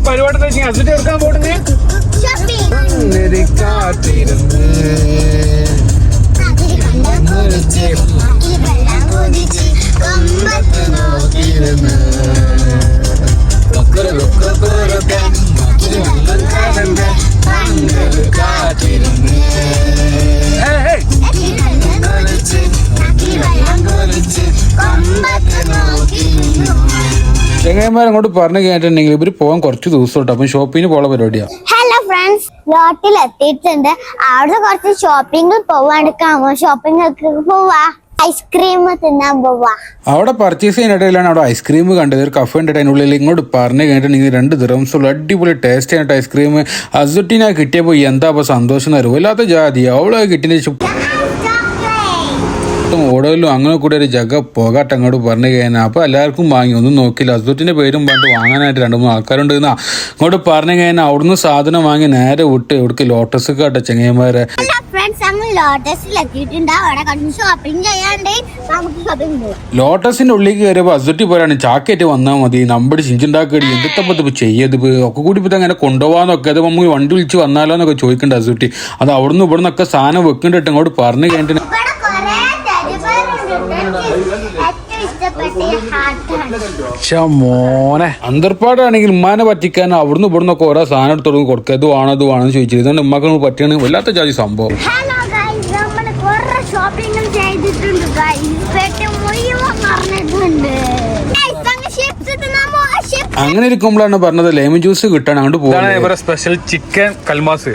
പരിപാടി എടുക്കാൻ പോട്ടെ ചെങ്ങന്മാർ അങ്ങോട്ട് പറഞ്ഞു കേട്ടിട്ടുണ്ടെങ്കിൽ ഇവര് പോകാൻ കുറച്ച് ദിവസം തൊട്ട്. അപ്പം ഷോപ്പിങ്ങിന് പോകാൻ പരിപാടിയാണ്. ഹലോ ഫ്രണ്ട്സ്, ലോട്ടിൽ എത്തിയിട്ടുണ്ട്. അവിടെ കുറച്ച് ഷോപ്പിംഗ് പോവാണ്ടിരിക്കാമോ? ഷോപ്പിംഗ് പോവാ, ഐസ്ക്രീം തിന്നാൻ പോവാ. അവിടെ പർച്ചേസ് ചെയ്യുന്നിടയിലാണ് അവിടെ ഐസ്ക്രീം കണ്ടത്. ഒരു കഫേ ഉണ്ട് അതിനുള്ളിൽ. ഇങ്ങോട്ട് പറഞ്ഞു കേട്ടിട്ടുണ്ടെങ്കിൽ 2 ദിറംസുള്ള അടിപൊളി ടേസ്റ്റ് ആയിട്ട് ഐസ്ക്രീം അസുട്ടിനെ കിട്ടിയപ്പോ എന്താ അപ്പൊ സന്തോഷം തരും. വല്ലാത്ത ജാതി അവളെ കിട്ടിയ ഓടയിലും അങ്ങനെ കൂടെ ഒരു ജഗ പോകാട്ട് അങ്ങോട്ട് പറഞ്ഞു കഴിഞ്ഞാൽ അപ്പൊ എല്ലാവർക്കും വാങ്ങി. ഒന്നും നോക്കില്ല. അസുട്ടിന്റെ പേരും പറഞ്ഞിട്ട് വാങ്ങാനായിട്ട് 2-3 ആൾക്കാരുണ്ട്. അങ്ങോട്ട് പറഞ്ഞു കഴിഞ്ഞാൽ അവിടുന്ന് സാധനം വാങ്ങി നേരെ വിട്ട് ഇവിടേക്ക് ലോട്ടസ് കാട്ട ചെങ്ങന്മാരെ. ലോട്ടസിന്റെ ഉള്ളിലേക്ക് കയറിയപ്പോ അസുട്ടി പോരാണ് ചാക്കേറ്റ് വന്നാൽ മതി, നമ്മുടെ ചിഞ്ചുണ്ടാക്കി എന്തിപ്പോ ചെയ്യത് ഒക്കെ കൂടി ഇപ്പൊ അങ്ങനെ കൊണ്ടുപോകാന്നൊക്കെ. അത് നമുക്ക് വണ്ടി വിളിച്ച് വന്നാലോന്നൊക്കെ ചോദിക്കണ്ട അസുട്ടി. അത് അവിടുന്ന് ഇവിടുന്നൊക്കെ സാധനം വെക്കണ്ടിട്ട് അങ്ങോട്ട് പറഞ്ഞു കഴിഞ്ഞിട്ട് മോനെ അന്തർപ്പാടാണെങ്കിൽ ഉമ്മാനെ പറ്റിക്കാൻ അവിടുന്ന് ഇവിടുന്നൊക്കെ ഓരോ സാധനം എടുത്തോടും കൊടുക്കുക. ഇത് വേണം അത് വേണമെന്ന് ചോദിച്ചത്. ഇതുകൊണ്ട് ഉമ്മക്ക് പറ്റിയാണ് വല്ലാത്ത ജാതി സംഭവം. അങ്ങനെ ഇരിക്കുമ്പോഴാണ് പറഞ്ഞത് ലെമൺ ജ്യൂസ് കിട്ടാൻ അങ്ങോട്ട് പോകുന്നത്. സ്പെഷ്യൽ ചിക്കൻ കൽമാസ്.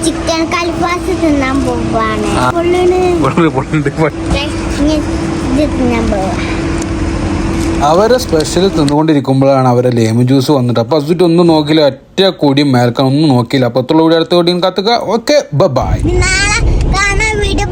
ചിക്കൻ കൽമാസ് തിന്നാൻ പോവാണ്. അവരെ സ്പെഷ്യൽ തിന്നുകൊണ്ടിരിക്കുമ്പോഴാണ് അവരെ ലെമൺ ജ്യൂസ് വന്നിട്ട്. അപ്പൊ അസുട്ട് ഒന്നും നോക്കില്ല, ഒറ്റ കൂടിയും മേൽക്കാൻ ഒന്നും നോക്കിയില്ല. അപ്പൊ കൂടി അടുത്ത കൂടിയും കത്തുക. Okay, by. വീഡിയോ